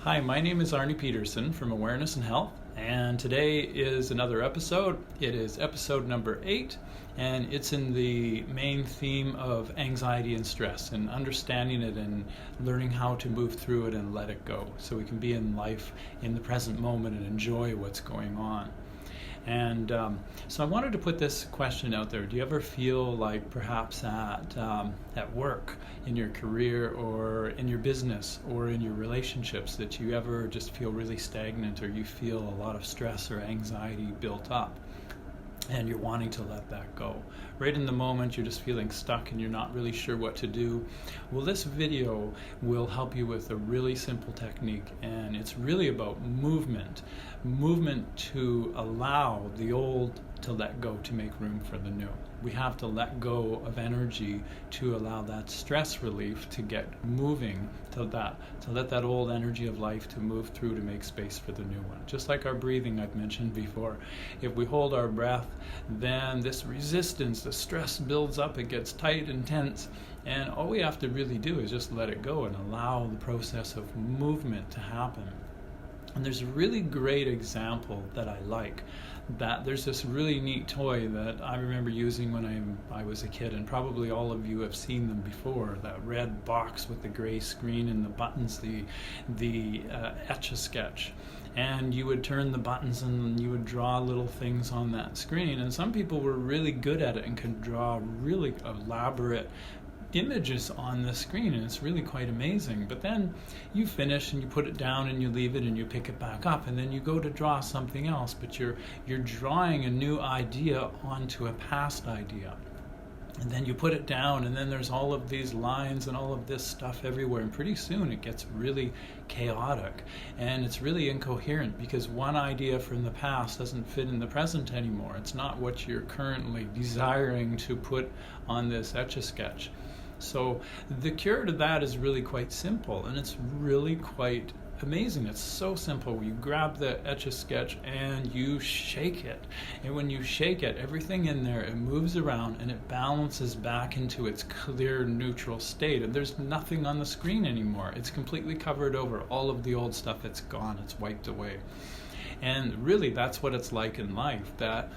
Hi, my name is Arnie Peterson from Awareness and Health, and today is another episode. It is episode number 8, and it's in the main theme of anxiety and stress and understanding it and learning how to move through it and let it go so we can be in life in the present moment and enjoy what's going on. And so I wanted to put this question out there. Do you ever feel like perhaps at work, in your career, or in your business, or in your relationships, that you ever just feel really stagnant, or you feel a lot of stress or anxiety built up, and you're wanting to let that go? Right in the moment, you're just feeling stuck and you're not really sure what to do. Well, this video will help you with a really simple technique, and it's really about movement to allow the old to let go, to make room for the new. We have to let go of energy to allow that stress relief to get moving, to let that old energy of life to move through, to make space for the new one. Just like our breathing I've mentioned before. If we hold our breath, then this resistance, the stress builds up, it gets tight and tense, and all we have to really do is just let it go and allow the process of movement to happen. And there's a really great example that I like. That there's this really neat toy that I remember using when I was a kid, and probably all of you have seen them before. That red box with the gray screen and the buttons, the Etch-a-Sketch. And you would turn the buttons and you would draw little things on that screen. And some people were really good at it and could draw really elaborate images on the screen, and it's really quite amazing. But then you finish and you put it down and you leave it and you pick it back up, and then you go to draw something else, but you're drawing a new idea onto a past idea. And then you put it down, and then there's all of these lines and all of this stuff everywhere, and pretty soon it gets really chaotic and it's really incoherent because one idea from the past doesn't fit in the present anymore. It's not what you're currently desiring to put on this Etch-a-Sketch. So the cure to that is really quite simple, and it's really quite amazing. It's so simple. You grab the Etch-a-Sketch and you shake it, and when you shake it, everything in there, it moves around and it balances back into its clear neutral state, and there's nothing on the screen anymore. It's completely covered over. All of the old stuff, it's gone, it's wiped away. And really that's what it's like in life, that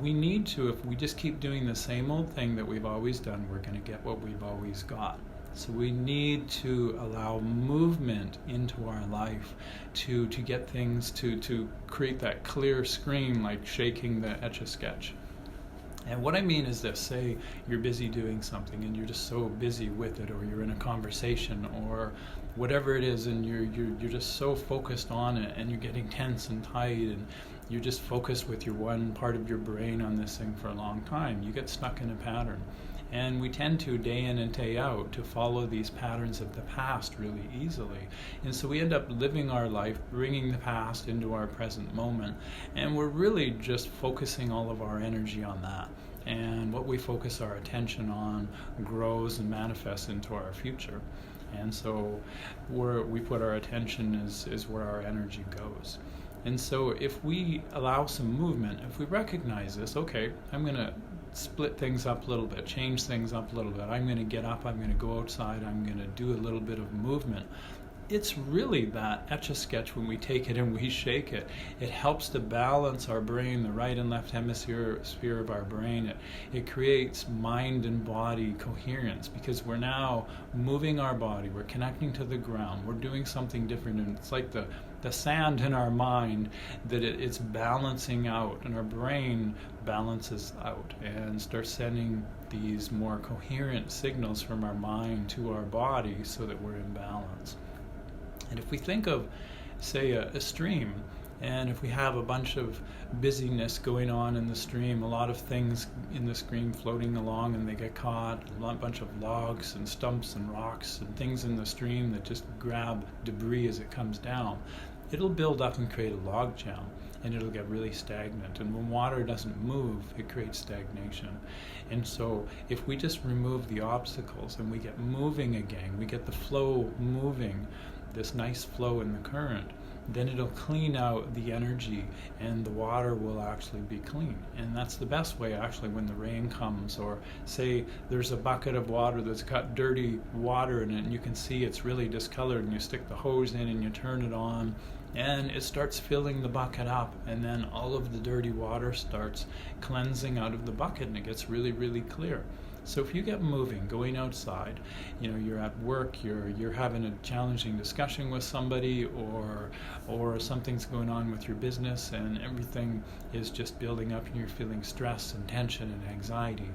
we need to, if we just keep doing the same old thing that we've always done, we're going to get what we've always got. So we need to allow movement into our life to get things to create that clear screen, like shaking the Etch-a-Sketch. And what I mean is this: say you're busy doing something and you're just so busy with it, or you're in a conversation or whatever it is, and you're just so focused on it, and you're getting tense and tight, and you're just focused with your one part of your brain on this thing for a long time. You get stuck in a pattern. And we tend to, day in and day out, to follow these patterns of the past really easily. And so we end up living our life, bringing the past into our present moment. And we're really just focusing all of our energy on that. And what we focus our attention on grows and manifests into our future. And so where we put our attention is where our energy goes. And so if we allow some movement, if we recognize this, okay, I'm going to split things up a little bit, change things up a little bit. I'm going to get up, I'm going to go outside, I'm going to do a little bit of movement. It's really that Etch-a-Sketch, when we take it and we shake it, it helps to balance our brain, the right and left hemisphere of our brain. It creates mind and body coherence because we're now moving our body, we're connecting to the ground, we're doing something different, and it's like the sand in our mind that it's balancing out, and our brain balances out and starts sending these more coherent signals from our mind to our body so that we're in balance. And if we think of, say, a stream, and if we have a bunch of busyness going on in the stream, a lot of things in the stream floating along and they get caught, a bunch of logs and stumps and rocks and things in the stream that just grab debris as it comes down, it'll build up and create a log jam, and it'll get really stagnant. And when water doesn't move, it creates stagnation. And so if we just remove the obstacles and we get moving again, we get the flow moving, this nice flow in the current, then it'll clean out the energy and the water will actually be clean. And that's the best way actually when the rain comes, or say there's a bucket of water that's got dirty water in it and you can see it's really discolored, and you stick the hose in and you turn it on and it starts filling the bucket up, and then all of the dirty water starts cleansing out of the bucket and it gets really, really clear. So if you get moving, going outside, you're at work, you're having a challenging discussion with somebody, or something's going on with your business and everything is just building up and you're feeling stress and tension and anxiety,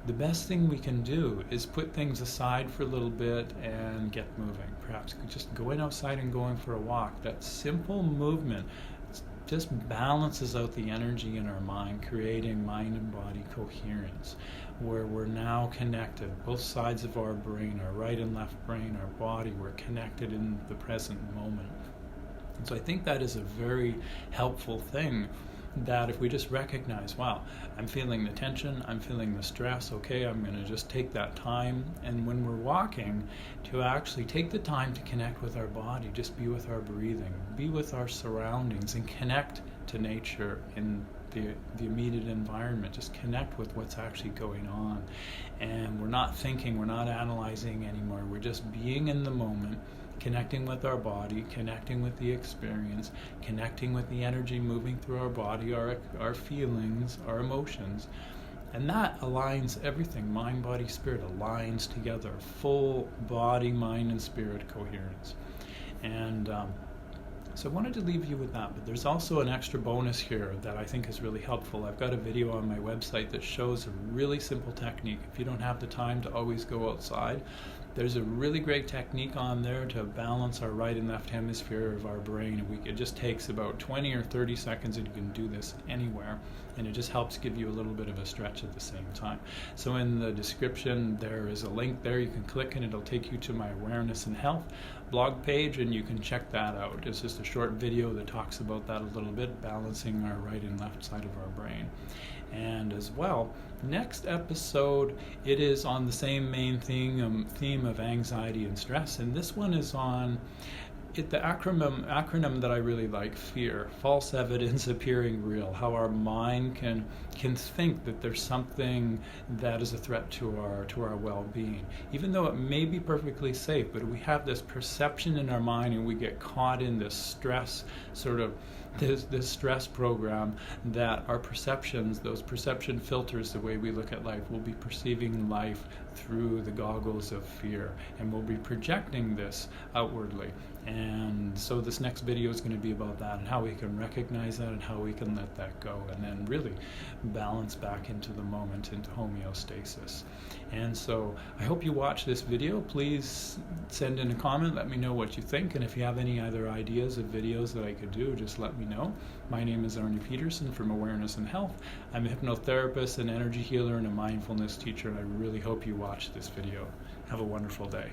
the best thing we can do is put things aside for a little bit and get moving. Perhaps just going outside and going for a walk. That simple movement just balances out the energy in our mind, creating mind and body coherence, where we're now connected. Both sides of our brain, our right and left brain, our body, we're connected in the present moment. And so I think that is a very helpful thing, that if we just recognize, wow, I'm feeling the tension, I'm feeling the stress, okay, I'm going to just take that time. And when we're walking, to actually take the time to connect with our body, just be with our breathing, be with our surroundings, and connect to nature in the immediate environment. Just connect with what's actually going on. And we're not thinking, we're not analyzing anymore, we're just being in the moment, connecting with our body, connecting with the experience, connecting with the energy moving through our body, our feelings, our emotions. And that aligns everything. Mind, body, spirit aligns together. Full body, mind, and spirit coherence. And so I wanted to leave you with that, but there's also an extra bonus here that I think is really helpful. I've got a video on my website that shows a really simple technique. If you don't have the time to always go outside, there's a really great technique on there to balance our right and left hemisphere of our brain. It just takes about 20 or 30 seconds, and you can do this anywhere, and it just helps give you a little bit of a stretch at the same time. So in the description there is a link there, you can click and it'll take you to my Awareness and Health blog page, and you can check that out. It's just a short video that talks about that a little bit, balancing our right and left side of our brain. And as well, next episode, it is on the same main theme of anxiety and stress, and this one is on the acronym that I really like, FEAR, false evidence appearing real, how our mind can think that there's something that is a threat to our well-being, even though it may be perfectly safe. But we have this perception in our mind, and we get caught in this stress, this stress program, that our perceptions, those perception filters, the way we look at life, will be perceiving life through the goggles of fear, and we'll be projecting this outwardly. And so this next video is going to be about that, and how we can recognize that and how we can let that go, and then really balance back into the moment, into homeostasis. And so I hope you watch this video. Please send in a comment, let me know what you think, and if you have any other ideas of videos that I could do, just let me know. My name is Arnie Peterson from Awareness and Health. I'm a hypnotherapist, an energy healer, and a mindfulness teacher, and I really hope you watch this video. Have a wonderful day.